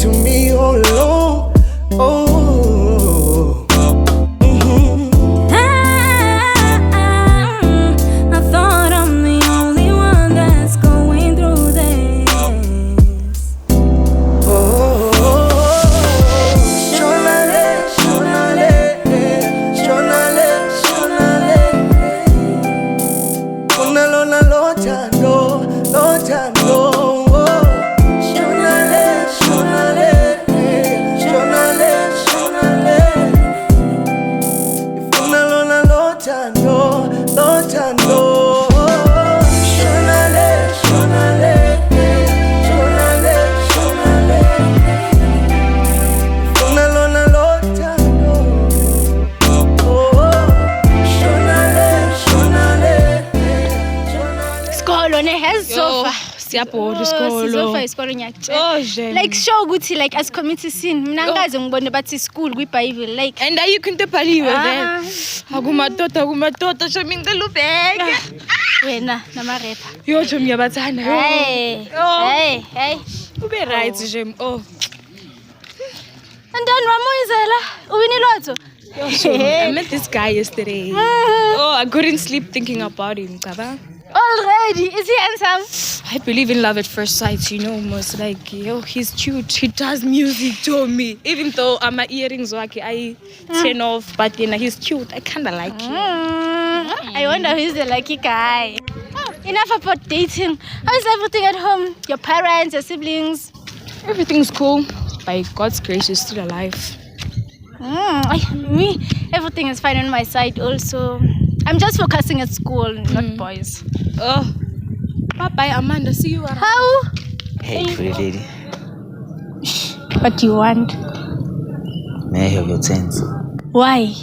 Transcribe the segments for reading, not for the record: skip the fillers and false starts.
to me all alone. Oh, I thought I'm the only one that's going through this. Like show ukuthi like as community scene mina ngaze ngibone bathi school kwiBible like and ayikho into ephaliwe then akumadoda shami ngicela ubheke wena nama rapper yo nje ngiyabathanda hey ube right nje and then wamoyizela uwinilotho I met this guy yesterday. I couldn't sleep thinking about him. Already? Is he handsome? I believe in love at first sight, most like, he's cute. He does music to me. Even though my earrings I turn off, but he's cute. I kind of like him. I wonder who's the lucky guy. Enough about dating. How is everything at home? Your parents, your siblings? Everything's cool. By God's grace, you're still alive. Me, everything is fine on my side also. I'm just focusing at school, not boys. Bye-bye, Amanda. See you around. How? Hey, pretty lady. What do you want? May I have your tens? Why?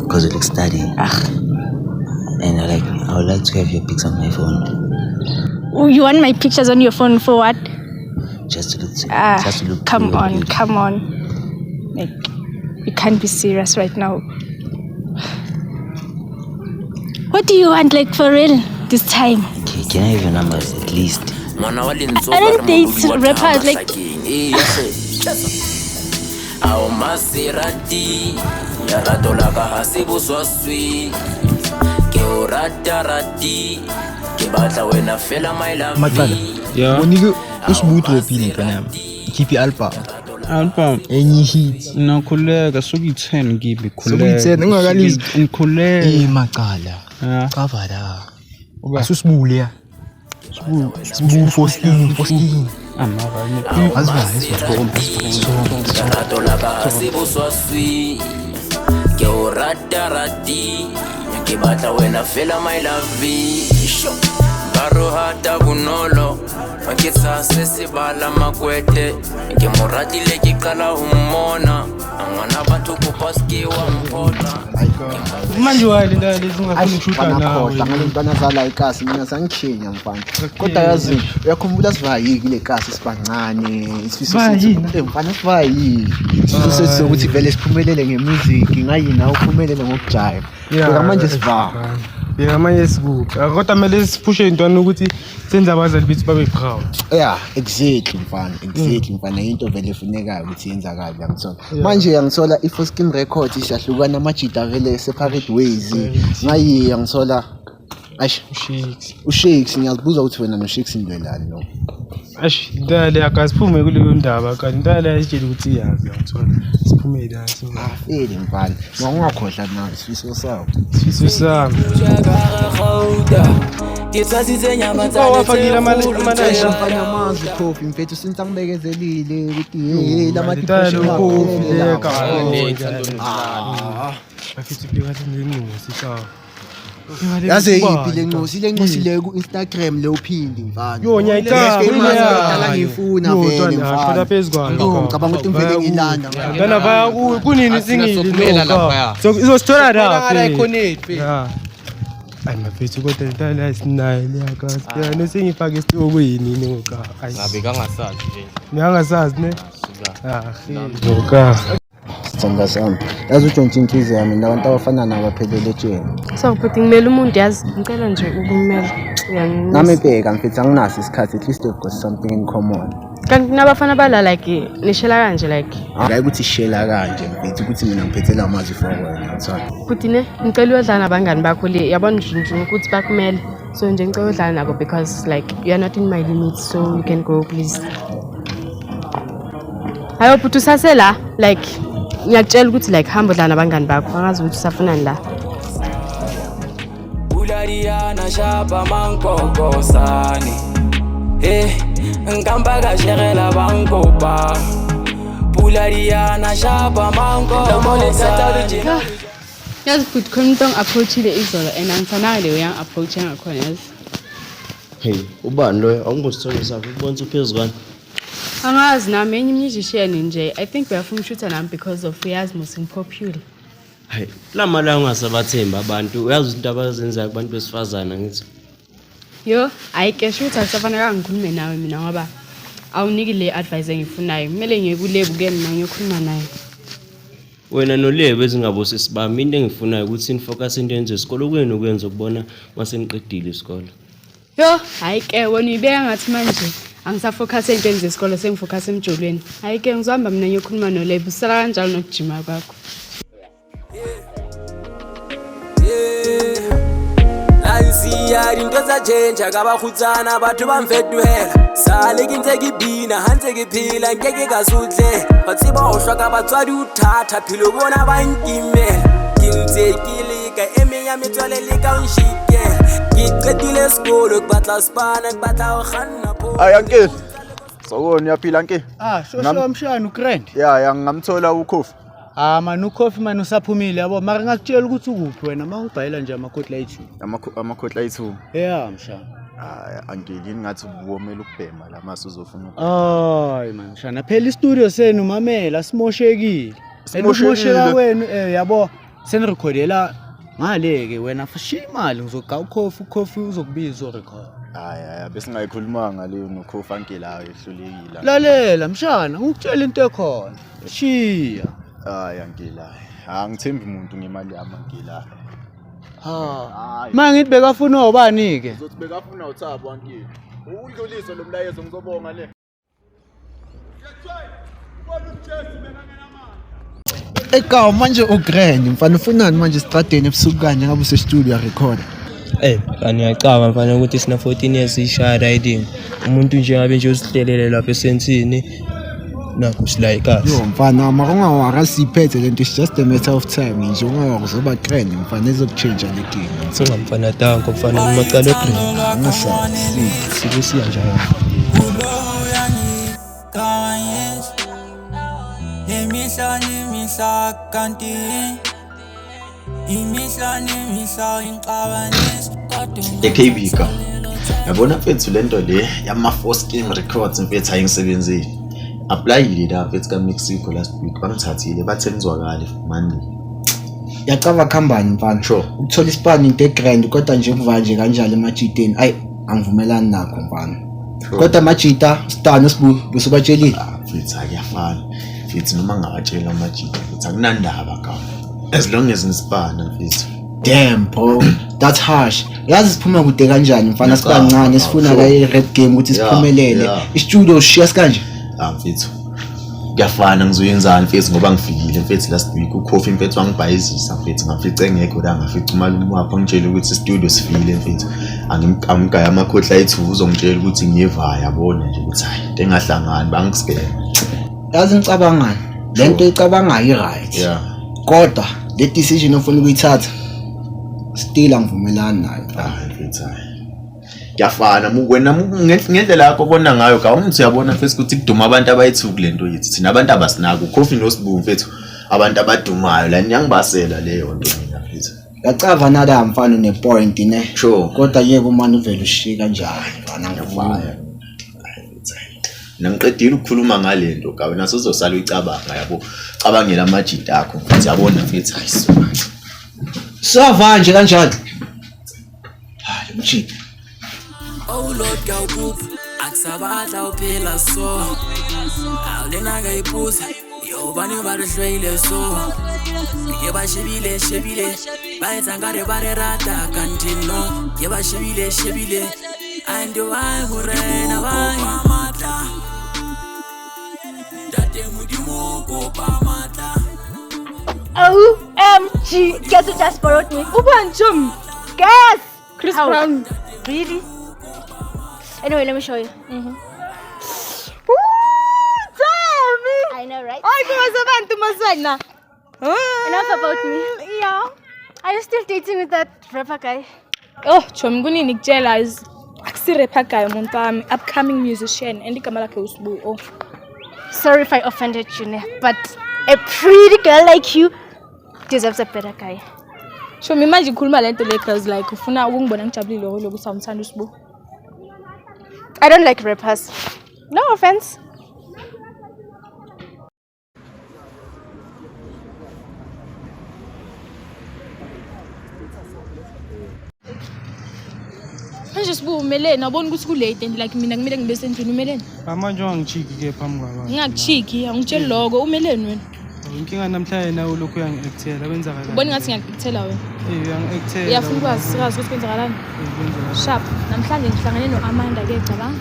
Because you look studying. And I would like to have your pics on my phone. Oh, you want my pictures on your phone for what? Just to look come on. Like, you can't be serious right now. What do you want, like, for real, this time? Okay, can I have your numbers at least? I don't date rappers, like... Yeah. Usibutho phile kana. Khiphi album enye hit nakhuleka sokuyi10 ngibe khuleka sokuyi10 ngingakalizi ngikhuleka maqala kavala asusibule ya sibu 14 Barohata bunolo makitsa sesibala makwete ke morati le ke qala ho mmona ngwana batho ko paske wa mpona manje wale ndale zingafuni ukuthuka nawe ngale zala ikasi mina sangikhenya mfana kodwa yazi uyakhumbula sivayiki le kasi sibancane isifiso sethu mfana sivayiki isifiso sethu sokuthi vele siphumelele ngemusic ngayina uphumelele ngokujayiva kodwa manje siva manje sikuphi kodwa kumele siphushe intwana ukuthi senze abazali bethu babe proud exactly mfana into vele efunekayo ukuthi yenzakala ngithola manje ngithola iFoskin Record ishahlukana amajita vele separate ways ngayiya ngithola uShakes ngiyazibuza ukuthi wena noShakes indlelani no ndale akasiphume kuleyo ndaba kanti ndale ayitshela ukuthi iyazi ngithola siphume la singafeli mfana ngongakhohla nawe isifiso sami wafakile amanayisha mfana amanzi coffee mfethu sintangibekezelile ukuthi la matipashe coffee leka bafithi phakathi nenqusi sawa yaze ipile nqosi le ku Instagram le uphindi mfana yo nyayicala ngifuna vele mfana phela phezukwayo ngicabanga ukuthi ngivele ngilanda ngana baya kunini singilila lapha so izosithola la phela ay mafethu kodwa intala isinayo leyakasi yana sengifaka isitoko yini ngoka ngabe kangasazi nje ngiyangasazi ne ngoka sithanda sami yazi uJohn Inhliziyo yami nabantu abafana nabo baphelele etsheni so but ngimele umuntu yazi ngicela nje ukumela nami bheka mfethu anginaso isikhathi at least we've got something in common Kanti nabafana bala like nishela kanje like. Hayi ukuthi shela kanje mfethu ukuthi mina ngiphethela amazwi for wena uthanda. Futhi ne ngicela uyodlala nabangani bakho le yabona nje ukuthi bakumele. So nje ngicela udlala nabo because like you are not in my limits so you can go please. Hayo futhi usasela like ngiyakutshela ukuthi like hamba udlala nabangani bakho angazi ukuthi usafunani la. Ulariana shapa mankokosani. Ngamba ka sherela bankopa. Ulariana shapa mankokosani. Yazi futhi khona umuntu approachile izolo and angifana le uyang approach ngakhona yazi. Hey, ubani lo awungosithole sakho ubonisa uphezukani? Angazi nami enye musician nje. I think uyafuna ukuthuta nami because of uyazi most popular. Hey, lamala ungasabathemba abantu. Uyazi into abazenzayo kubantu besifazana ngithi. Yo, ayike shoot akusafanele ngikhulume nawe mina ngoba awuniki le advice engifunayo. Kumele ngiyekulebo ke mina ngiyokhuluma naye. Wena nolebo ezingabose sibami into engifunayo ukuthi nifocus into yenze isikole kwenu ukwenza ukubona maseniqedile isikole. Yo, ayike wena uyibeka ngathi manje angisafocus entweni zesikole sengifocus emjolweni. Ayike ngizohamba mina ngiyokhuluma nolebo usala kanjalo nokujima kwakho. Ayisiya into zajenja kabakhutsana batho bamfeduhela sale kintse kibina hanse kiphila ngeke kasudle bathi baoshwa ka batswadi uthatha philo bona bankimela kintse kilika eminya metswale lika unshike ngicedile isikolo kubatla sipana kubatla ukhanna pho Ayankile. Sokoni yaphila nke? Shosho mshana uGrand. Ya ngamthola uKhofi. Man uKhofi man usaphumile yabo mara ngakutshela ukuthi ukuphi wena mawubhayela nje amakhotla ethu. Amakhotla ethu. Yeah mshana. Angilini ngathi ubuwomela ukubhema la mase uzofuna. Hayi man mshana phela istudio senu mamela simoshekile. Simosheka wena yabo senirecordela ngale ke wena fashiya imali ngizoqa uKhofi uzokubiza urecord. Hayi bese ngayikhulumanga leyo noKhofi ankela ehlulekile. Lalela mshana ngikutshela into ekhona. Shiya. Hayi ankela. Angithembi umuntu ngemali yami ankela. Mangithi bekafuna ubani ke? Uzothi bekafuna uThabo ankela. Udluliso lo mlayezo ngizobonga le. Eka manje uGrand mfana ufunani manje stradeni ebusuku kanje ngabe use studio record. Ngiyacaba mfana ukuthi sina 14 years ishaya riding. Umuntu nje ngabe nje usihlelele lapha esensini. Nakho silayika. Yo mfana makungawara siphethe lento is just a matter of time nje ungakuzoba Grand mfana ezokuchange le game. Singamfana tanko mfana umacala eGrand. Angasazi Sikusiya njalo. Imihla kanti imihla inqabanisi eKBika yabona mfethu lento le yama 4 scheme records mfethu ayingisebenzeli applyile la mfethu ka Mexico last week bangithathile bathe ngizwakale Monday yacava khambani mfana ukuthola isipani into eGrand kodwa nje kuva nje kanjalo emajiteni ayi angivumelani nakho mfana kodwa amajita stano busubatshelile mfethu akuyafana mfethu noma ngawatshela amajita mfethu akunandaba ka as long as nisipana mfethu. Damn bro, that's harsh. Yazi siphuma kude kanjani mfana sibancane sifuna la i-rap game ukuthi siphumelele. I-studio sishiya kanje. Mfethu. Kuyafana ngizoyenzani mfethu ngoba ngifikile mfethu last week uKhofi mfethu wangibhayizisa mfethu ngafica engekho la ngafica umalume wakho ngitshela ukuthi i-studio sifile mfethu. Angimgaya amakhotla ethu uzongitshela ukuthi ngiyevaya yabona nje ukuthi hayi into engahlangani bangisikele. Yazi ngicabangani? Lento icabangayo i-right. Yeah. Kodwa le decision ofuna ukuyithatha still angivumelani nayo mfethu. Kuyafana wena ngendlela yakho obona ngayo ka umuntu uyabona mfethu ukuthi kuduma abantu abayithuku lento yithi thina abantu abasinako uKhofi noSibu mfethu abantu abadumayo la nyangibasela leyo nto mina mfethu. Yacava nala mfana nepoint ne sure kodwa yeke umani uvela ushika kanjani mfana ngiyafaya. Nangiqedile ukukhuluma ngalento ka wena sozosala uyicabanga yabo cabangela amajita akho mfethu yabona mfethu ayisona. Sava nje kanjani? Hayi mjita. Oh Lord gawukup akusabadla uphela so awulena ngayiphuza yo bani barihlwele so ke bashebile bayetsa ngare barerata kanti no ke bashebile and why hurena why OMG. Guess who just borrowed me? Ubanjum. Guess. Chris How? Brown. Really? Anyway, let me show you. I know, right? Enough about me. Yeah. Are you still dating with that rapper guy? Oh, Chom kunini nikutshela is akusirapper guy umuntu wami, upcoming musician and igama lakhe uSibu. Oh. Sorry if I offended you, but a pretty girl like you deserves a better guy. Chom imagine ukhuluma lento le girls like ufuna ukungibona ngijabulile lokho usawumthanda uSibu. I don't like rappers. No offense. Manje Sibu umelene abona ukuthi ku late and like mina kumele ngibe sendlini umelene. Manje wangichiki ke phambi kwabantu. Ngingakuchiki angitsheli lokho umelene wena. Inkinga namhlanje nawe lokho uyangi-actela kwenzakalani? Ubona ngathi ngiyakutshela wena. Uyangi-actela. Uyafuna ukwazi sikazi ukuthi kwenzakalani? Sharp. Namhlanje ngihlangane noAmanda ke cabanga.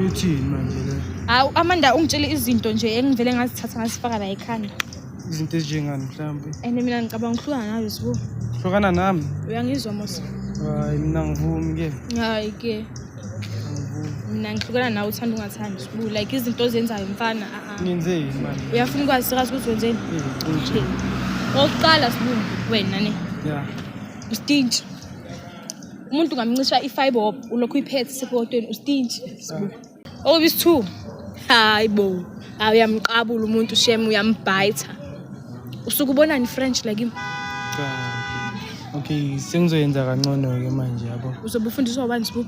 Uthini manje le? Hawu Amanda ungitshele izinto nje engivele ngazithatha ngasifaka la ekhanda. Izinto ezinjengani mhlawumbe? And mina ngicabanga ukuhlukana nawe Sibu. Hlukana nami? Uyangizwa mos. Hayi mina ngivumi ke. Hayi ke. Mina ngihlukana nawe uthanda ungathandi Sibu like izinto ozenzayo mfana Ngenzeni manje? Uyafuna ukwazi sikazi ukuthi wenzeni? Oqala Sibu wena ne. Yeah. Ustinge. Umuntu ngamncisha i-fiber hop ulokhu iphethe sepotweni ustinge Sibu. Obis 2. Hayibo. Awuyamqabula umuntu shame uyambhayitha. Usuke ubonani French like him? Okay, sengizoyenza kangcono ke manje yabo. Uzobe ufundiswa ubani Sibu?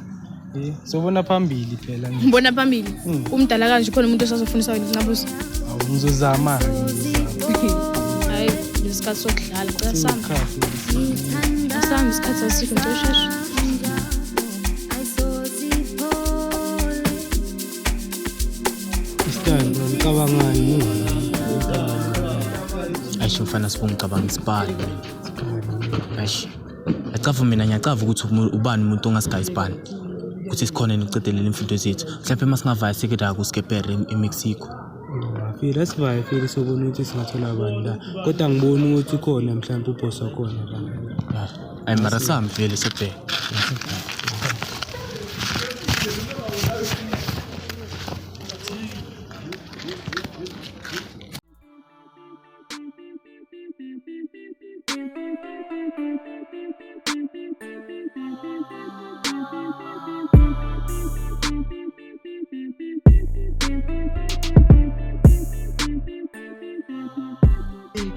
Sobona phambili phela nje. Ngibona phambili. Umdala kanje khona umuntu osazofundisa wena ngabuza. Awu ngizozama ke. Hayi, isikhathi sokudlala kuyasamba. Asamba isikhathi asikho nje usheshe. Isithando ngicabangani Ayisho mfana Sibu ngicabanga isipani. Ayish. Acava mina ngiyacava ukuthi ubani umuntu ongasigaya isipani. Ukuthi sikhona nicedelela imfundo zethu. Mhlawumbe masingavaya sekeda ku Skepere eMexico. Phela sivaye phela sobona ukuthi singathola abantu la. Kodwa ngibona ukuthi ukhona mhlawumbe uboss wakhona la. Ayi mara sami vele sebhe.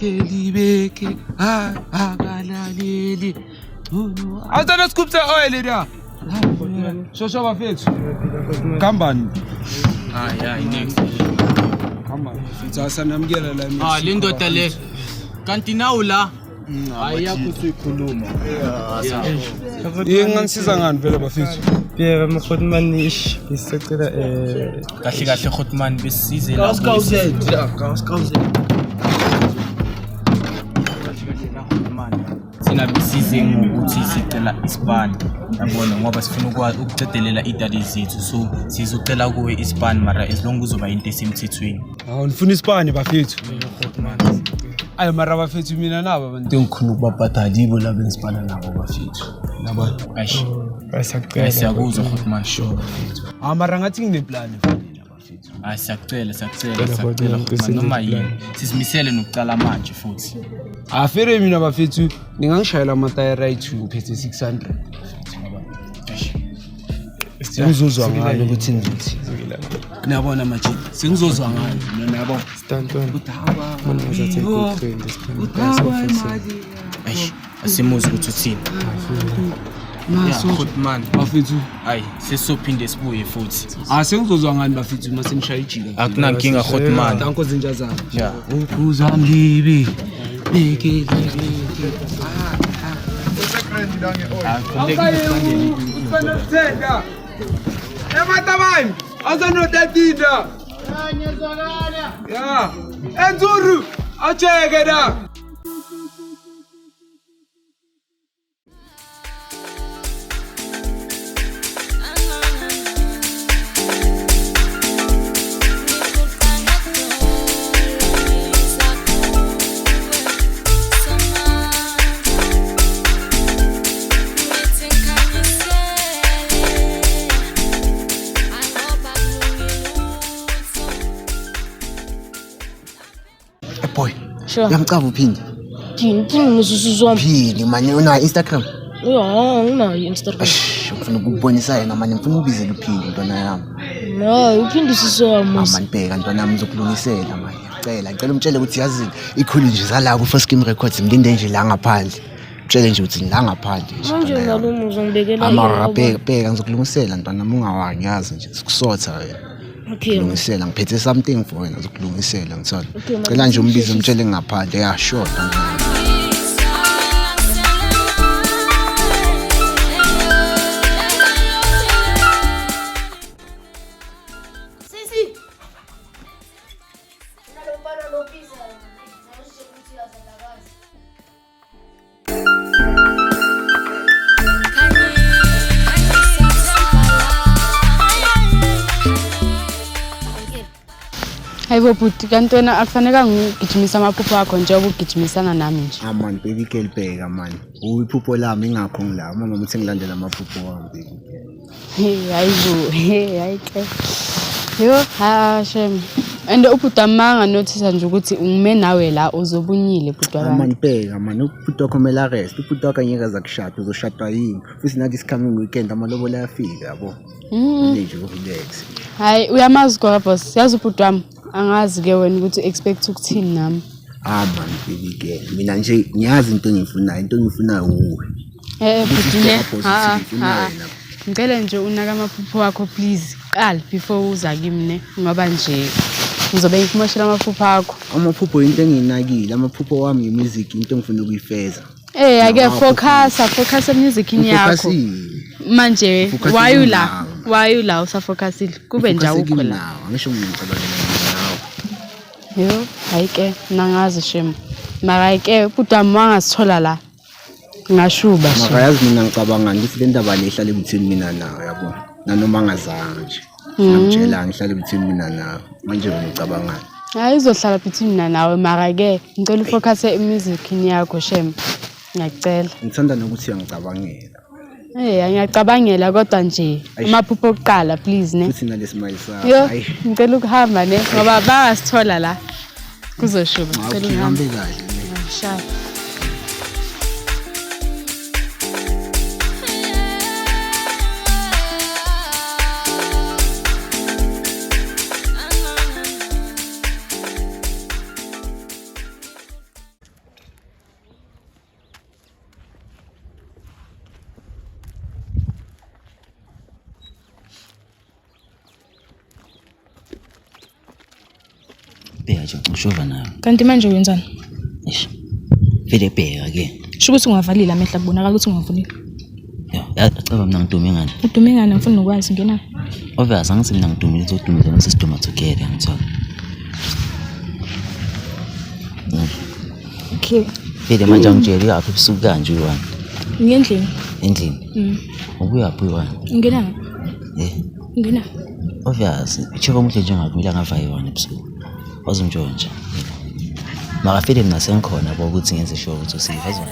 Libeke akalaleli Azana scoop the oil there Shosho bafethu Kambani Yeah, next. Kambani Mtsa namukela la Le ndoda le. Kanti nawu la. Ayakho usikhuluma. Ngangisiza ngani phela bafethu Pierre Khotman ish isicela Kahle kahle Khotman besize la. Sina besize ngokuthi sicela isibani. Yabona ngoba sifuna ukucedelela idadi zethu so sizocela kuwe isibani mara as long uzoba into esemthethweni. Hawu nifuna isibani bafethu Ayi mara bafethu mina nabo abantu Ngikhulu ukubabhadala yibo labo engisibana nabo bafethu. Yabo ayish. Siyakuzwa Khotman sure bafethu. Mara ngathi ngineplan mfana bafethu. Siyacela Khotman noma yini. Sisimisele nokucala manje futhi. Afere mina bafethu ningangishayela amatayera ayi2 ngiphethe 600 Sengizozwa ngalo ukuthi ngithi Niyabona manje sengizozwa ngalo mina yabo Stanton mana ngazathi ku-trend asimuzi ukuthi uthini naso Khotman bafethu hayi sesizophinde sibuye futhi sengizozwa ngani bafethu mase nishaya ijika akunankinga Khotman danko zinja zami ukuzamlibi beke Ematabani azanotatida ya enzuru acheke da Sure. Uyamcava uphinde. Phini ngizusuzwa. Phini manje una Instagram. Unayo Instagram. Ngifuna ukubonisa yena manje ngifuna ubizele uphinde ntwana yami. No, uphinde sisoma. Manje bheka ntwana yami uzokulungisela manje. Ngicela umtshele ukuthi yazi ikhulu nje zala ku First Game Records ngilinde nje la ngaphandle. Mtshele nje ukuthi la ngaphandle nje. Manje ngalomu uzongibekela ama bheka ngizokulungisela ntwana yami ungawangi yazi nje sikusotha wena. Okay. Kulungisela ngiphethe something for wena uzokulungisela ngithola. Cela nje umbize umtshele ngaphandle ya sure ntwana. Hayibo bhuti kanti wena akufaneka ngigijimisa amaphupho akho njengoba ugijimisana nami nje. Man baby girl bheka man. Uyiphupho lami ingakho ngila. Mama uthi ngilandela amaphupho wami baby girl. Hayibo hayike. Yo shem. And ubhuti amanga notice nje ukuthi ngime nawe la uzobunyile bhuti wami. Man bheka man ubhuti wakho mela rest. Ubhuti wakho ngeke azakushada uzoshada yini. Futhi nathi is coming weekend amalobola yafika yabo. Nje relax. Hayi uyamazi kwa boss. Yazi ubhuti wami angazi ke wena ukuthi expect ukuthini nami. Man baby girl mina nje ngiyazi into engiyifunayo uwe. Bhuti ne. Ngicela nje unaka amaphupho wakho please. Qala before uza kimi ngoba nje ngizobe ngikumoshela amaphupho akho. Amaphupho into enginakile amaphupho wami music into engifuna ukuyifeza. Ake focus emusicini yakho. Manje why you la usafocusile kube nje awukho la. Angisho ngicabangela nawe. Yo hayike nangazi shem. Mara ke bhuti wami wangasithola la. Ngashuba shem. Mara yazi mina ngicabanga ngithi le ndaba le ihlala ebuthini mina nawe yabo. Nanoma ngazanga nje. Ngitshela ngihlala ebuthini mina nawe. Manje ngicabanga. Hayi izohlala between mina nawe mara ke ngicela ufocus emusicini yakho shem. Ngiyacela. Ngithanda nokuthi uyangicabangela. Ngiyacabangela kodwa nje amaphupho okuqala please ne. Futhi nalesmile sakho. Hayi ngicela ukuhamba ne ngoba bayasithola la. Kuzoshuba ngicela uhambe kahle. Sha. Bheka nje ngishova nawe. Kanti manje wenzani? Vele bheka ke. Sho ukuthi ungavalile amehla kubonakala ukuthi ungavulile. Yacaba mina ngidume ngani? Udume ngani ngifuna ukwazi ngena. Obvious angithi mina ngidumile uzodumisa nesisiduma together ngithola. Okay. Vele manje angitshela yaphi ebusuku kanje wani? Ngendlini. Endlini. Ubuyaphi wani? Ngena. Ngena. Obvious ichoko omuhle njengakumila ngavayi wani ebusuku. Wazumntshontsha. Mara vele mina sengikhona yabo ukuthi ngenze sure ukuthi usiva zona.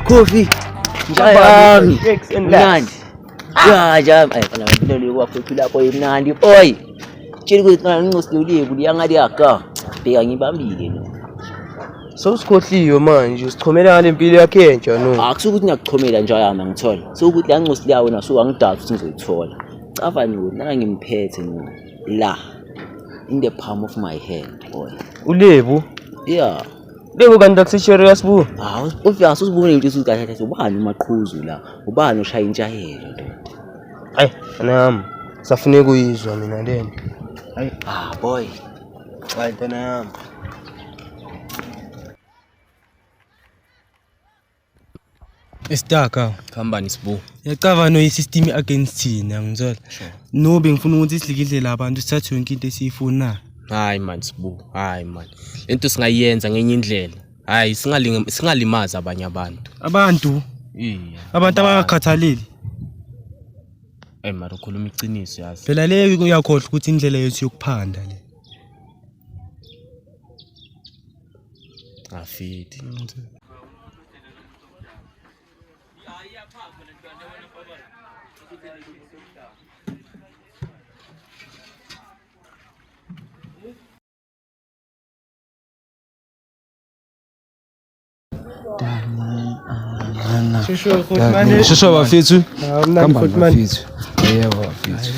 Coffee. Njayami. Mnandi. Jam ay kana ngilole kwafuthu lapho imnandi boy. Tshela ukuthi kana ngincosilule kuliyangadi yakha. Bheka ngibambile no. Sowusikhohliwe manje usichomela ngale mpilo yakhe entsha no. Akusukuthi ngiyakuchomela nje yami ngithola. Sokuthi la ngicosila wena so angidala ukuthi ngizoyithola. Cava nje nanga ngimphethe no. La in the palm of my hand boy. Ulebu? Yeah. Lebu kanti akuserious bu? Obvious usibone into ukuthi kahle kahle ubani umaqhuzu la. Ubani oshaya intshayelo ndoda. Hayi nami safuneka uyizwa mina lena. Hayi boy. Hayi ntana yami. Estaka khambani sibu. Yacava no isystem against thina ngizwela. No bengifuna ukuthi silikidle abantu sithathe yonke into esiyifuna. Hayi man sibu. Hayi man. Lento singayenza ngenye indlela. Hayi singalimaza abanye abantu. Abantu abangakhathaleli. Mara ukhuluma iqiniso yazi. Phela le uyakhohlwa ukuthi indlela yethu yokuphanda le. Afiti. Shusho bafethu. Kamba bafethu. Yebo bafethu.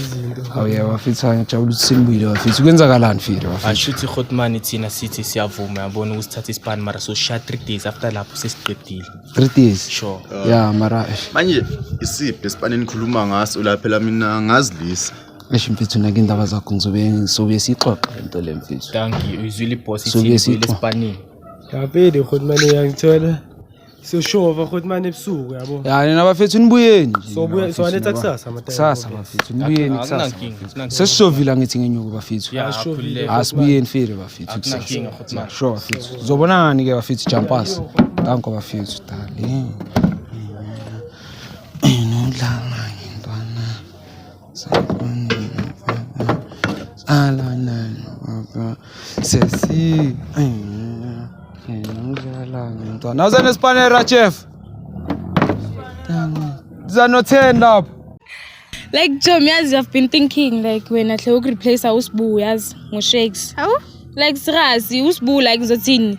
Awuyebo bafethu ngijabula ukuthi sinibuyile bafethu. Kwenzakalani mfethu bafethu? Ashuthi Khotmani thina sithi siyavuma yabona ukusithatha ispan mara so sha 3 days after lapho sesiqedile. 3 days. Sure. Yeah mara. Manje isiphi esipaneni nikhuluma ngaso la phela mina ngazilisa. Esho mfethu nake indaba zakho ngizobe sixoxa into le mfethu. Thank you. Uzwile boss ithi lespanini. Yaphede Khotmani uyangithola. So sure Khotmani ebusuku yabo. Ya nina bafethu nibuyeni. So aletha kusasa matayini. Kusasa bafethu nibuyeni kusasa. Sesizovila ngithi ngenyuku bafethu. Asibuyeni mfethu bafethu kusasa. Sure bafethu. Uzobona ngani ke bafethu jumpers. Danko bafethu darling. Nodlanga ngintwana. Sakuni. Alana baba. Sesi. Nawuza nespanera chef. Zanothenda up. Like Jom, yes, I've been thinking like when I could replace Usbu as Shakes. How? Like Srazi, Usbu like Zotin.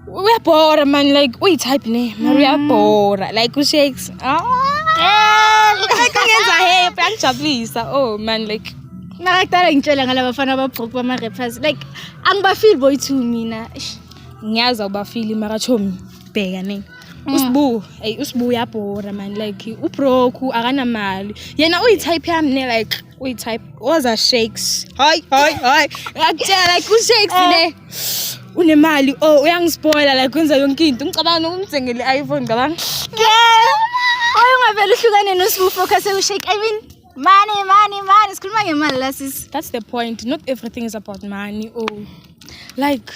We are poor man, like we type name. We are poor like Shakes. Like I plancha please. Oh man, like nakatala ngitshela ngalaba bafana ababhuku bama rappers like angibafeel boy to mina. Ngiyaza ubafili mara chomi bheka ne Usbu Usbu uyabhora man like ubroku akanamali yena uyitype yami ne like uyitype waza Shakes hi ngiyakutshela like uShakes ne unemali uyangispoiler like kwenza yonke into ngicabanga ukumthengele iPhone ngabanga ungavela uhlukane noSbu focus uShake I mean money sikhuluma ngemali la sis. That's the point, not everything is about money. Like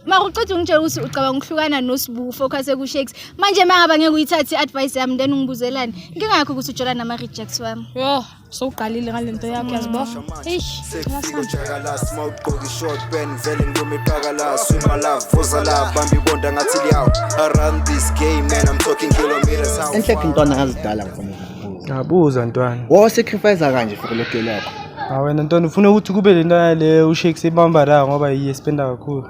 Makuqedwe ngitshela ukuthi ucabanga ukuhlukana noSbu focus kuShakes manje mangaba ngeke uyithathe advice yami then ungibuzelane ngingakho ukuthi ujola nama rejects wami yo so uqalile ngalento yakho yazibo Jagala smoke gqoki short pen vele ngumi phakala swimmer love vozala bambi bonda ngathi liyawo around this game man I'm talking kilometers how enhle intwana ngazidala ngifuna ngabuza ntwana wo sacrifice kanje for lokho lakho wena ntwana ufuna ukuthi kube le nto le uShakes ebamba la ngoba yispenda kakhulu.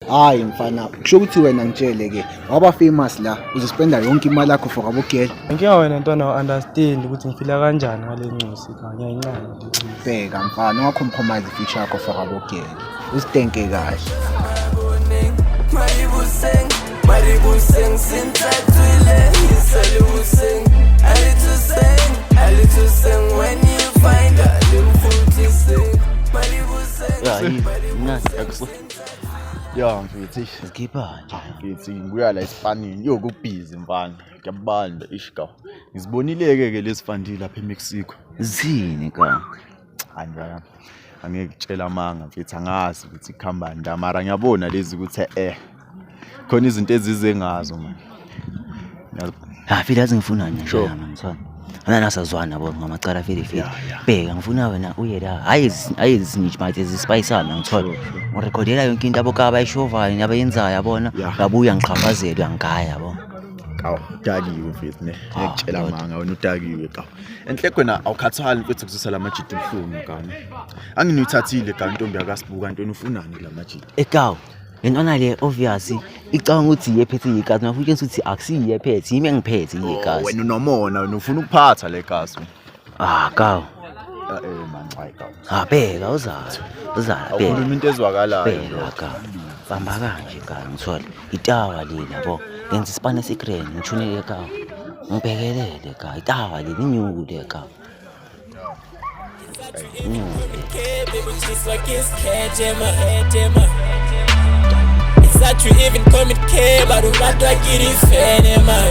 Hayi mfana kusho ukuthi wena ngitshele ke waba famous la uzospenda yonke imali yakho for abogela inkinga wena ntwana understand ukuthi ngifila kanjani ngale ncosi kanye incane bheka mfana wa compromise future yakho for abogela usitenke kahle Maribuseng sintathwile ngisalibuseng alituseng when you find a limfuthi sing Maribuseng Ya mfethu skipper nje mfethu ngibuya la eSpanini yokubhizi mfana ngiyabanda ishka ngizibonileke ke lesifandile lapha eMexico zini ka andaya angeke kutshela manga mfethu angazi ukuthi ikhamba nda mara ngiyabona lezi ukuthi khona izinto ezize ngazo man feel azingifuna nje shama ngithona ana sazwana yabo ngamacala feel bheka ngifuna wena uye la ayezi ngichmathe zispayisana ngithola urekhodela yonke into abokaba ayishovayo abayenzayo yabona babuya ngiqhafazela uyangigaya yabo kaw daliwe mfethu ne ngikutshela manga wena udakiwe kaw enhle khona awukhathali mfethu kususa la majidi emhlungu kani anginuyithathile ka ntombi yakasibuka ntoni ufunani la majidi ekaw Entwana le obviously icabanga ukuthi yephethe igazi nafuthi ukuthi akusiye yephethe yimi engiphethe igazi wena unomona wena ufuna ukuphatha le gazi kaw man hayi kaw bheka uzala bheka awukhuluma into ezwakalayo bheka bamba kanje ka ngithola itawa leli yabo ngenza isipane secret ngithunele ka ngibhekelele ka itawa leli inyuku le ka That you even commit care, but don't act like it is anymore.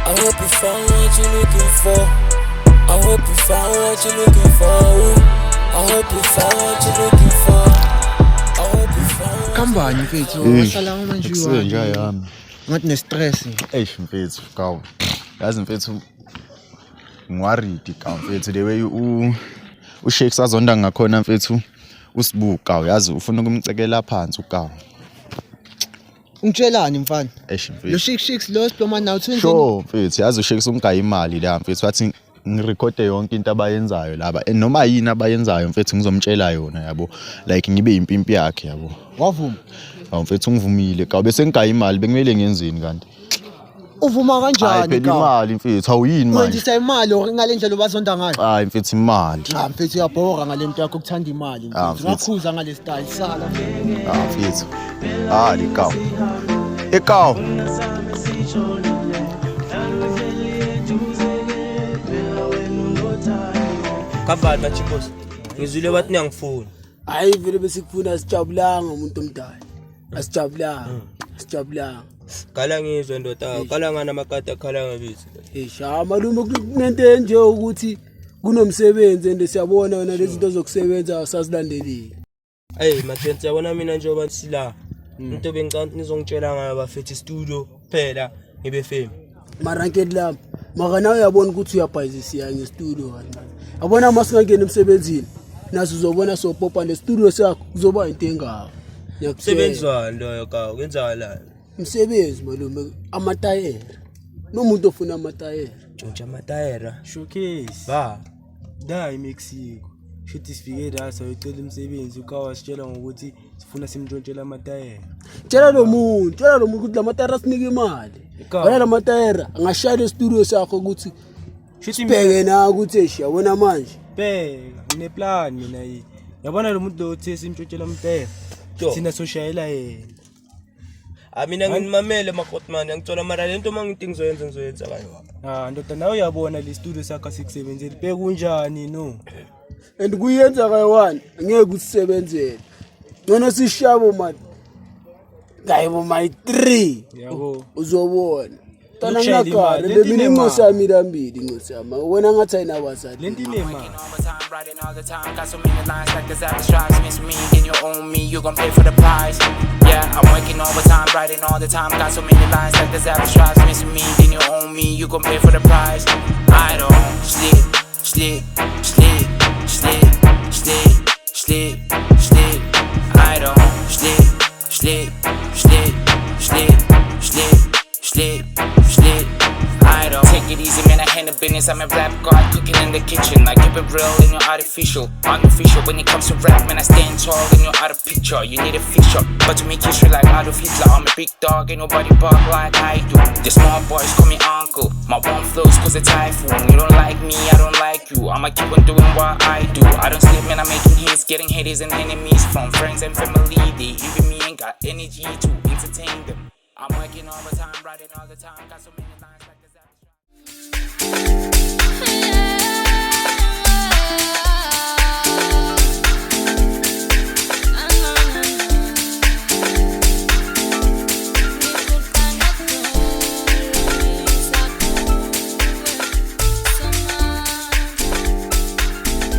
I hope you found what you're looking for. I hope you found what you're looking for. I hope you found what you're looking for. I hope you found. Kambani mfethu wasala manje kusenja yami ngathi ne stress mfethu kaw yazi mfethu ngwaridi kaw mfethu the way uShakes azonda ngakhona mfethu usibuka uyazi ufuna ukumcekela phansi ukawo Ngitshelani mfana? Mfethu. Lo shik lo siphuma nawo 20. Sure mfethu, yazi ushekisa ungaya imali la mfethu wathi ngirekhode yonke into abayenzayo laba noma yini abayenzayo mfethu ngizomtshela yona yabo like ngibe impimpi yakhe yabo. Wavuma? Mfethu ngivumile ka bese ngigaya imali bekumele ngenzeni kanti. Uvuma kanjani ka? Hayi imali mfethu awuyini manje. Wenzisa imali ngale ndlela obazonda ngayo. Hayi mfethu imali. Mfethu uyabhora ngalento yakho ukuthanda imali mfethu. Ngakhuza ngale style sala. Mfethu. Likaw. Ikaw. Kabani machikos. Ngizwile bathi niyangifuna. Hayi vele besikufuna sijabulanga umuntu omdala. Asijabulanga. Kala ngizwe ndoda, kala ngana makata khala ngabizi. Malume kunento enje ukuthi kunomsebenzi ende siyabona wena lezi zinto zokusebenza asazilandelile. Mathensi yabona mina njengoba sila. Into bengicela nizongitshela ngayo bafethi studio phela ngibe fame. Maranked lapha. Maka nawe uyabona ukuthi uyabhayizisiya ngestudio manje. Yabona masingangena emsebenzini. Naso uzobona sopopa le studio sakho kuzoba into engaka. Sebenzwani loyo ka kwenzakalani? Umsebenzi malume amatayera. Nomuntu ofuna amatayera. Ntshontsha amatayera. Showcase. Ba. Da eMexico. Shuthi sifike la sayicela umsebenzi ukawasitshela ngokuthi sifuna simntshontshela amatayera. Tshela lo muntu ukuthi la matayera sinike imali. Wena la matayera angashaya studio sakho ukuthi sibheke na ukuthi yabona manje. Bheka ngine-plan mina yini. Yabona lo muntu othe simntshontshelwa amatayera. Sina soshayela yena. Mina nginimamele makotman ngicela mara lento mangithi ngizoyenza kayo. Ndoda nawe uyabona le studio sakho sikusebenzele. Bheka kunjani no. And kuyenza kayi-1 ngeke usisebenzele. Ngona sishabo manje. Ngayibo my 3. Yabo. Uzobona. Tana ngakhala le mina ngosami lambili ngosama. Wena ngathi ayina wazali. Lento inemali. Writing all the time, got so many lines like the Zappos tries. Miss me, then you own me, you gon' pay for the price. Yeah, I'm working overtime, writing all the time, got so many lines like the Zappos tries. Miss me, then you own me, you gon' pay for the price. I don't sleep. I don't sleep. I don't take it easy, man. I handle business. I'm a rap god, cooking in the kitchen. I keep it real and you're artificial. Unofficial when it comes to rap, man. I stand tall and you're out of picture. You need a fixture, but to make history like Adolf Hitler, I'm a big dog, ain't nobody bark like I do. The small boys call me uncle. My one flows cause a typhoon. You don't like me, I don't like you. I'ma keep on doing what I do. I don't sleep, man. I'm making hits, getting haters and enemies from friends and family. They even me ain't got energy to entertain them. I'm working all the time, writing all the time, got so many lines like the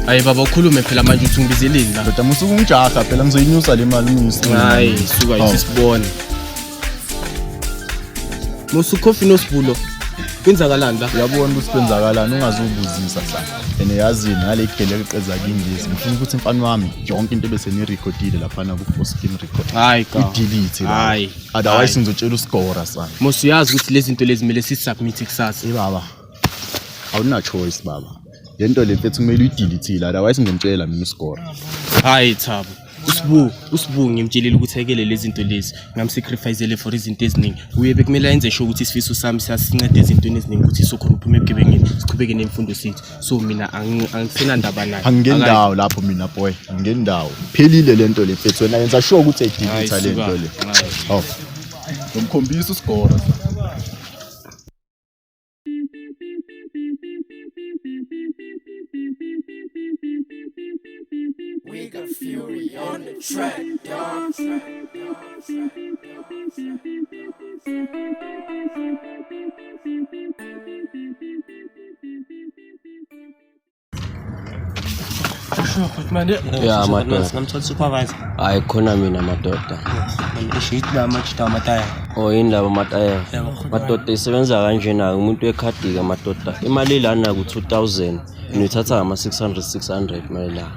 Hayi baba ukhulume phela manje uthi ngibizeleni la. Kodwa musuku ungijaha phela ngizoyinyusa le mali umisi. Hayi suka yithi sibone. Musu coffee nosibulo. Kwenzakalani la? Uyabona ukuthi kwenzakalani ungazubuzisa sana. Ene yazini ngale igele liqeza kingisi. Ngifuna ukuthi mfana wami yonke into bese ni recordile lapha na ku Skin Record. Hayi ka. Delete la. Hayi. Otherwise ngizotshela uscore sana. Musu yazi ukuthi lezi zinto lezi kumele sisubmit kusasa. Baba. Awuna choice baba. Lento le mfethu kumele uyidelete otherwise ngimtshela mina uscore. Hayi Thabo. Usibu ngimtshelile ukuthi ayekele lezi zinto lezi ngamsacrificeele for izinto eziningi uye bekumele enze sure ukuthi isifiso sami siyasincede ezintweni eziningi ukuthi sokhona uphuma ebugebengeni siqhubeke nemfundo sethu so mina angisena ndaba nayo angendawo lapho mina boy angendawo phelile lento le mfethu wena yenza sure ukuthi ayidelete lento le ngomkhombisa uscore. We got fury on the track, dog. Yeah, madoda. Ngamthola supervisor. Hayi khona mina madoda. Ishit la machita amataya. Oh indaba amataya. Madoda isebenza kanjena umuntu ekhadika madoda. Imali lana ku 2000 nithatha ama 600 mali la.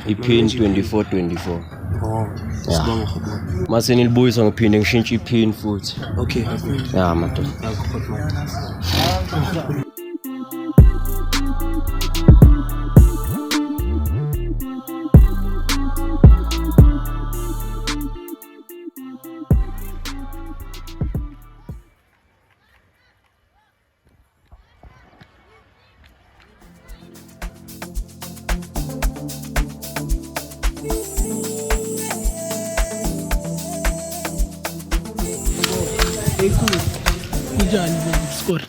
Ipin 24. Sibonga khona. Mase nilibuyisa ngiphinde ngishintshe iphini futhi. Okay. Ya madoda. Kunjani score?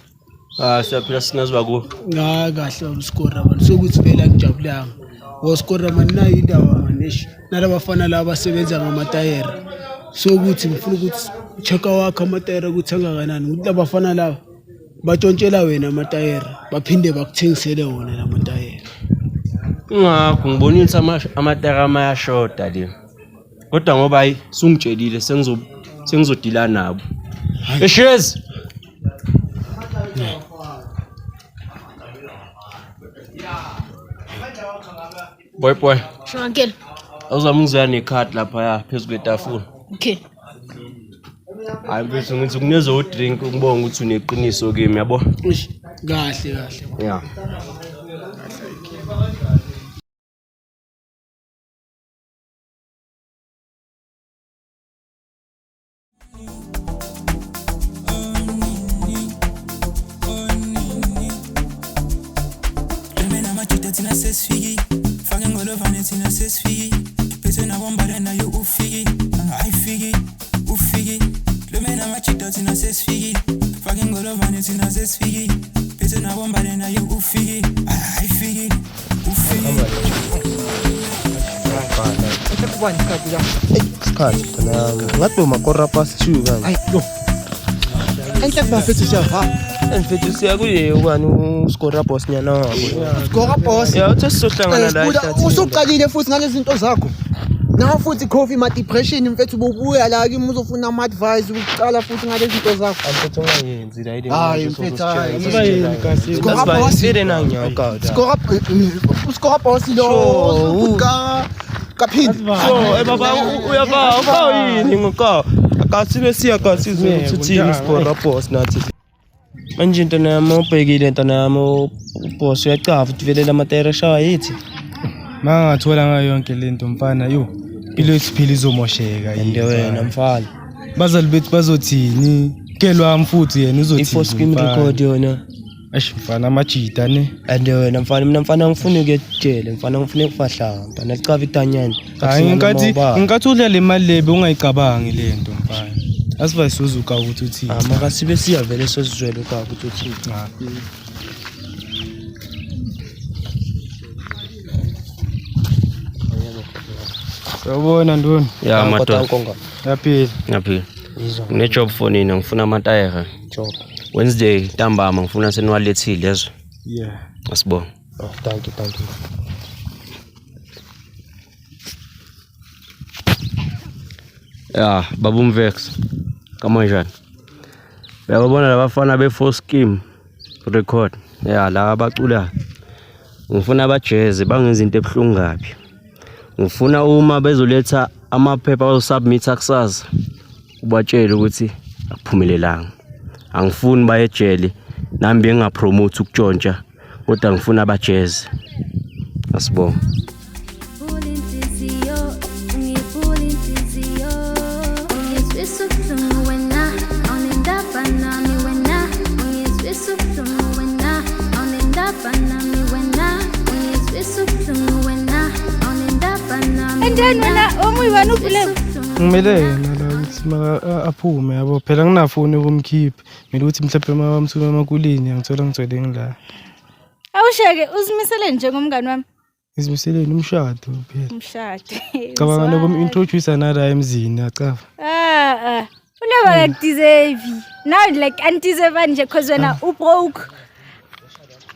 Siyaphila singaziba ku. Kahle score abantu sokuthi phela ngijabulanga. Wo score manje nayo indaba manje. Nalabafana laba abasebenza ngamatayera. Sokuthi ngifuna ukuthi check wakhe amatayera ukuthi angakanani. Ukuthi labafana laba batshontshela wena amatayera baphinde bakuthengisele wona lamatayera. Ngakho ngibonile ukuthi amatayera amayashoda le. Kodwa ngoba hayi sungitshelile sengizodila nabo. Eshes. Boy. Sure uncle. Awuzama ngizaya necard lapha ya phezulu kwetafula. Okay. Hayi bese ngithi kunezwe udrink ukubonga ukuthi uneqiniso kimi yabo. Kahle. Yeah. Isikhathi ngathi makora past 2 kanje. Hayi lo. Enhle bafethu siyafa. Mfethu siya kuye ubani uscore boss nyana wabo. Score boss. Yeah, uthi sizohlangana la ehlathini. Usuqalile futhi ngale zinto zakho. Nawe futhi coffee ma depression mfethu bobuya la kimi uzofuna ama advice ukuqala futhi ngale zinto zakho. Mfethu ungayenzi la ile. Hayi mfethu sibayeni kasi. Score boss ire nanyawo. Score boss lo. Kaphindi. So baba uyaba yini ngoka? Akasibe siya kasi uzothini score boss nathi. Manje into nami ubhekile into nami boss uyacava ukuthi vele lamatayera shawa yithi. Mangathola ngayo yonke lento mfana yo. Impilo yesiphila izomosheka yinde wena mfana. Bazali bethu bazothini? Kelwa mfuthu yena uzothini? I4 screen record yona. Ash mfana amajita ne. Ande wena mfana mina mfana ngifuna ukujele mfana ngifuna ukufahla mfana licava itanyani. Hayi ngikathi udla le mali lebe ungayicabangi lento mfana. Asiba isuzuka ukuthi uthi. Maka sibe siya vele sozizwela ukaba ukuthi uthi. Yabona ndoni. Ya madoda. Yaphila. Ngine job for nini ngifuna amatayera. Job. Wednesday ntambama ngifuna seniwalethile lezo. Yeah. Asibonga. Oh, thank you. Ya, babu Mvex. Kama njani? Uyabona labafana be4 scheme record. Ya, la abacula. Ngifuna abajeze bangenza into ebhlungu kabi. Ngifuna uma bezoletha amaphepha ozosubmit kusasa. Ubatshele ukuthi akuphumelelanga. Angifuni baye ejele nami bengapromote ukutshontsha kodwa ngifuna abajeze. Asibonga. And then wena uvule Ngimele yena la ukuthi maka aphume yabo phela nginafoni ukumkhipha. Mina ukuthi mhlawumbe mawamthuma emakulini ngithola ngigcwele ngila. Awusheke uzimisele njengomngani wami. Izimiseleni umshado phela. Umshado. Cabanga nokumintroduce another emzini acafa. Never like deserve. Now like anti-deserve nje cause wena ubroke.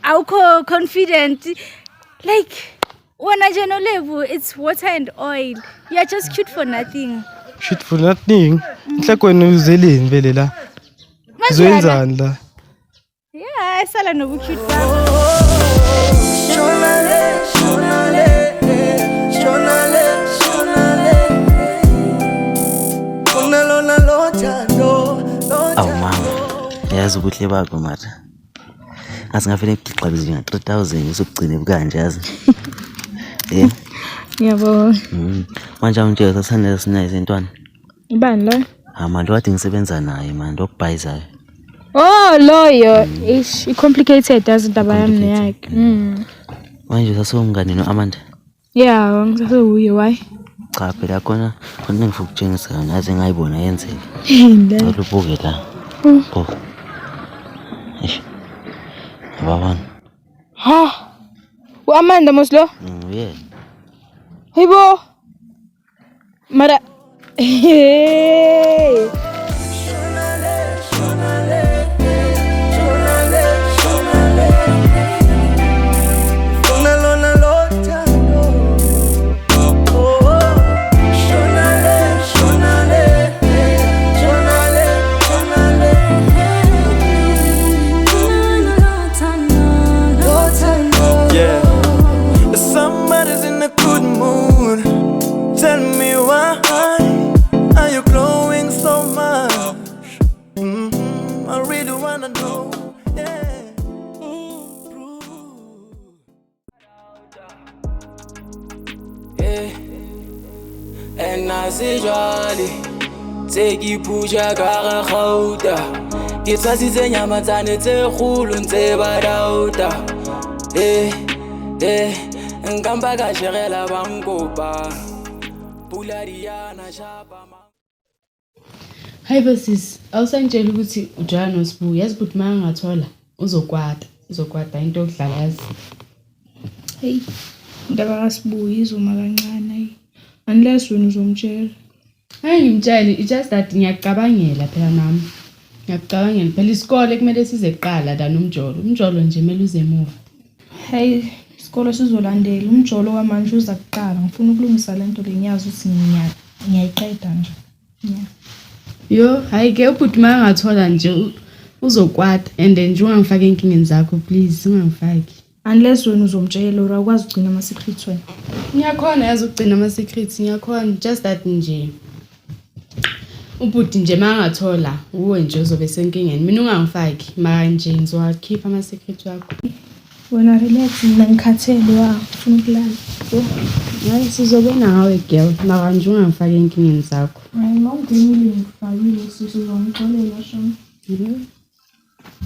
Awukho confident. Like wena nje no level it's water and oil. You are just cute for nothing. Shit for nothing. Mhlawumbe wena uzeleni vele la. Uzoyenzani la? Yeah, sala nobu cute ba. Shonale. ngiyazi ubuhle bakho mara. Asingafike ngixabize nga 3000 usukugcina bukanje yazi. Ngiyabona. Manje umtshela sasane sinayo izintwana. Ibani lo? Manje wathi ngisebenza naye manje okubhayizayo. Oh, lawyer. Ish, complicated indaba yami neyakhe. Manje sasongani no Amanda? Yeah, ngisasewuye why? Cha phela khona ngifuna ukutshengisa naze ngayibona yenzeka. Yini? Ubuke la. Bo. Eish. Babana. Ha. Amanda Moslo? Yeah. Hibo. Mara. Hey. Jolly, take you puja gara khauta. Ke tsasitse nyamatsane tse khulu ntse ba dauta. Nkamba ka shegela bankopa. Pula diana shapa. Hi bosses, awusangitshela ukuthi uJohn Osbu yazi ukuthi mangathola uzokwata into yokudlala yazi. Hey, ndaba kaSibuyi izoma kancane. Unless wena uzomtshela. Hayi ngimtshele, it's just that ngiyacabangela phela nami. Ngiyacabangela phela isikole kumele size kuqala dana umjolo. Umjolo nje kumele uze emuva. Hey, isikole sizolandela. Umjolo wamanje uza kuqala. Ngifuna ukulungisa lento lenyazi ukuthi ngiyayiqeda nje. Yo, hayi ke ubhuti mangathola nje uzokwata and then nje ungangifake inkingeni zakho please, ungangifaki. Unless wena uzomtshela ora ukwazi ugcina ama secrets wena. Ngiyakhona yazi ugcina ama secrets, ngiyakhona just that nje. Ubhuti nje mangathola uwe nje uzobe senkingeni. Mina ungangifaki, manje ngizowakhipha ama secrets wakho. Wena relax mina ngikhathele ufuna ukulala. Hayi sizobe nawe girl, mara nje ungangifaki inkingeni zakho. Hayi mawungcinile ngifakile sizongixolela shona.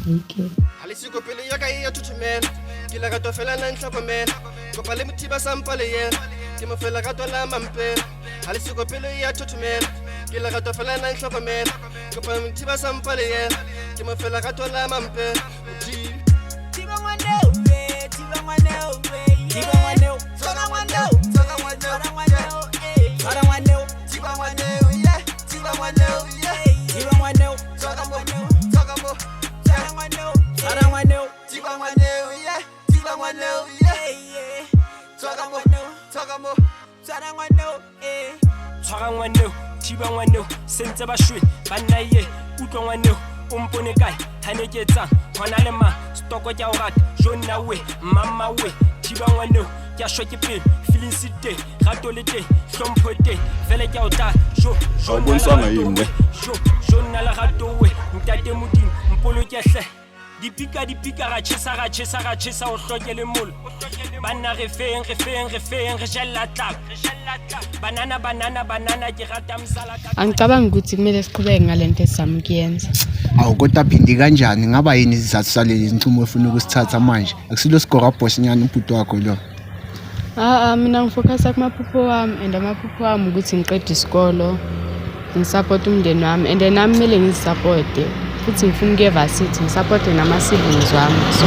Okay. Alisiko pele ya ka ya tutumela. Kila ka to fela na ntlhokomela. Kopa le mothiba sampale yena. Ke mo fela ka to la mampela. Alisiko pele ya tutumela. Kila ka to fela na ntlhokomela. Kopa le mothiba sampale yena. Ke mo fela ka to la mampela. Tiba ngwane we, tiba ngwane we. Tiba ngwane, toka ngwane, toka ngwane, toka ngwane. Toka ngwane, tiba ngwane we, tiba ngwane we. Tiba ngwane, toka ngwane, toka ngwane. Toka ngwane, toka ngwane, tiba ngwane we, tiba ngwane we. Toka ngwane, toka ngwane, toka ngwane. Toka ngwane, tiba ngwane, sentse ba shwe, banna ye, utlwa ngwane. Umpone kae hane ke tsang hona le ma stoko tja o rata jonna we mama we thiba ngwane ke a shwa ke pele feeling site gato le teng hlompho teng vele ke a o tla jo bontshwana yini ne jonna la gato we ntate modimo mpolo ke hle dipika ga tshesa o hloke le molo banna re feng re jella tlap banana ke rata msala ka Angicabanga ukuthi kumele siqhubeke ngalento esizama ukuyenza. Awu kodwa phindi kanjani ngaba yini izathu saleli incumo efuna ukusithatha manje akusilo score boss nyana umphuto wakho lo Mina ngifocusa kumaphupho wami and amaphupho wami ukuthi ngiqede isikolo ngisupport umndeni wami and nami kumele ngizisupporte futhi ngifuna ukuya varsity ngisupport nama siblings wami so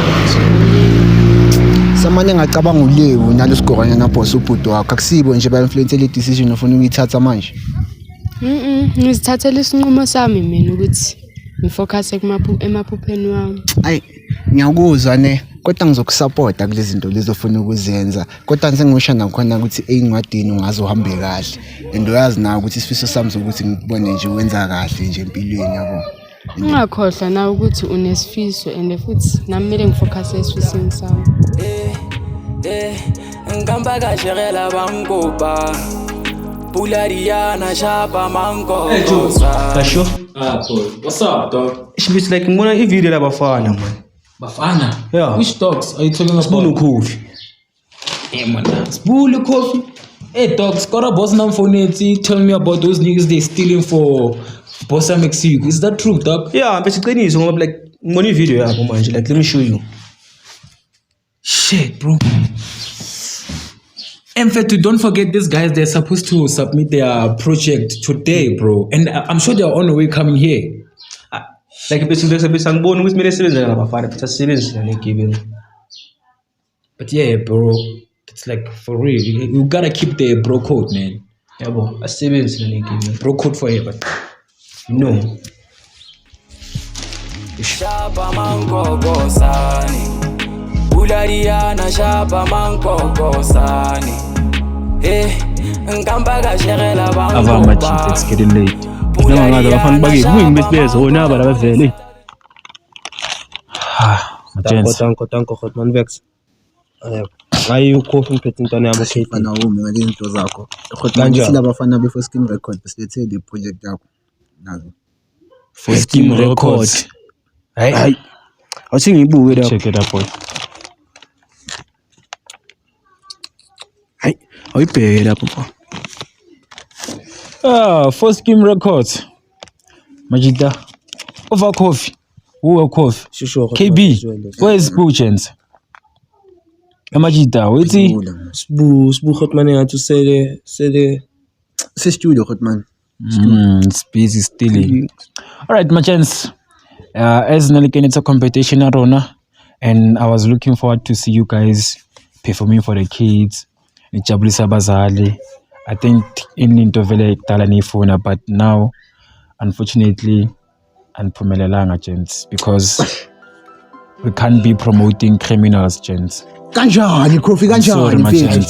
samane ngacabanga ulewu nalo score nyana boss umphuto wakho akusibo nje ba influence le decision ofuna ukuyithatha manje ngizithathela isinqumo sami mina ukuthi ngifocuse emaphupheni wami. Ayi ngiyakuzwa ne kodwa ngizokusupporta kulezi zinto lezofuna ukuzenza kodwa ngisengusha nakhona ukuthi eincwadini ungazohambe kahle and uyazi na ukuthi isifiso sami sokuthi ngibone nje wenza kahle nje empilweni yabo. Ungakhohlwa na ukuthi unesifiso and futhi nami kumele ngifocuse esifisweni sami. Ngamba ka shegela bankopa. Pula diana chapa mango. Hey Joe, Kasho. Boy. What's up, dog? It's like ngibona ivideo labafana man. Bafana? Yeah. Which dogs are you talking about? Spoon Coffee. Hey man, Spoon Coffee. Hey dogs, got a boss number for Netty. Tell me about those niggas they stealing for Bossa Mexico. Is that true, dog? Yeah, but it's like money video yabo manje. Like let me show you. Shit, bro. And don't forget these guys, they're supposed to submit their project today, bro. And I'm sure they're on the way coming here. Like angiboni ukuthi kumele sebenze ngabafana but asebenze ngegibeni. But yeah, bro, it's like for real. You gotta keep the bro code, man. Yabo, asebenze ngegibeni. Bro code forever. No. Shapa mangogo sani Ulariana shapa mangogo sani Nkamba kashegela bango Ava machit, it's getting late. Noma ngabe bafana bake kuyimi besibeze wona aba labavele. Tanko Hotman Vex. Hayi ukhofi umphethe intwana yabo KP. Bafana wumi ngale into zakho. Hotman sila bafana be First Scheme Record besilethe le project yakho. Nazo. First Scheme Record. Hayi. Awuthi ngibuke lapho. Check it up boy. Hayi, awuyibheke lapho bro. First Scheme Records. Majida. Over coffee. Who coffee? KB. Where's Bujens? Majida, what's he? Sbu Hotman ngathi se studio Hotman. It's busy still. All right, my chance. As Naliken, it's a competition arena, and I was looking forward to see you guys performing for the kids. Nijabulisa bazali. I think in vele kudala nifuna, but now unfortunately aniphumelelanga gents because we can't be promoting criminals gents. Kanjani Kofi kanjani mfethu?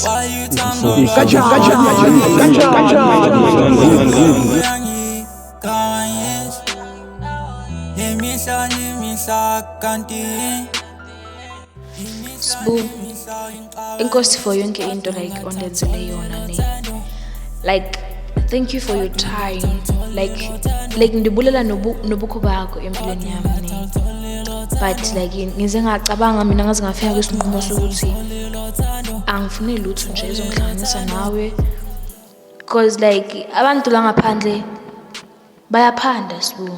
Sbu, inkosi for yonke into like ondenzele yona ne. Like thank you for your time. Like ndibulela nobukho bakho empilweni yami ne. But like ngize ngacabanga mina ngaze ngafika kwesinqumo sokuthi angifune lutho nje ezongihlanganisa nawe because like abantu la ngaphandle bayaphanda Sbu.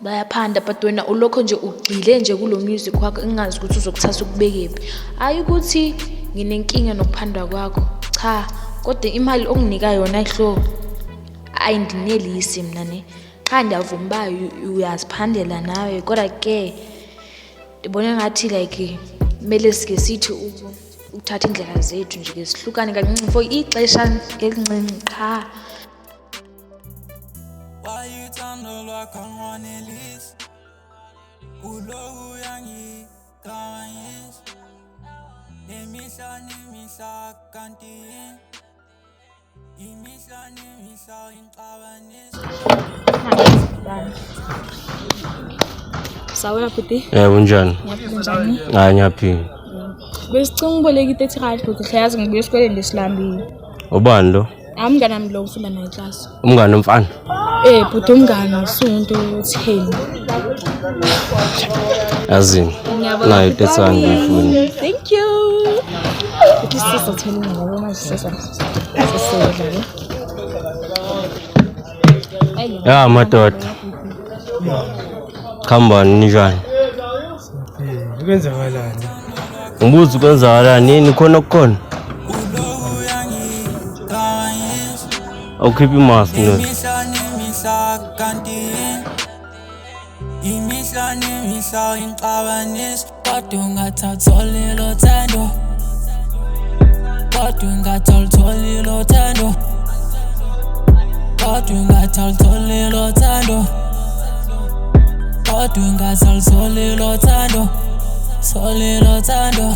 Bayaphanda but wena ulokho nje ugcile nje kulo music wakho engazi ukuthi uzokuthatha ukubekephi. Ayi ukuthi nginenkinga nokuphandwa kwakho. Cha, kodwa imali onginika yona ihlo ayindinelisi mina ne. Cha ndiyavuma ba uyaziphandela nawe kodwa ke ndibona ngathi like kumele sike sithi ukuthatha indlela zethu nje ke sihlukane kancinci for ixesha elincinci cha. Sawa puti. Unjani? Ngiyaphila. Hayi ngiyaphila. Besicela uboleka i-30 futhi hlayazi ngibuye esikoleni lesilambile. Ubani lo? Amngani nami lo ufunda naye class. Umngani omfana? Bhuti umngani usunto 10. Azini. Nayo 30 ngifuna. Thank you. Ukuthi sizothela ngoba manje sesizodla. Ya madoda. Khambani njani? Kwenzakalani? Ngibuza kwenzakalani yini khona kukhona? Awukhiphi mask no. Imihla inxabanisi kodwa ungathatholelo thando. Kodwa ungatholelo thando. Kodwa ungatholelo thando. Kodwa ungatholelo thando. Solelo thando.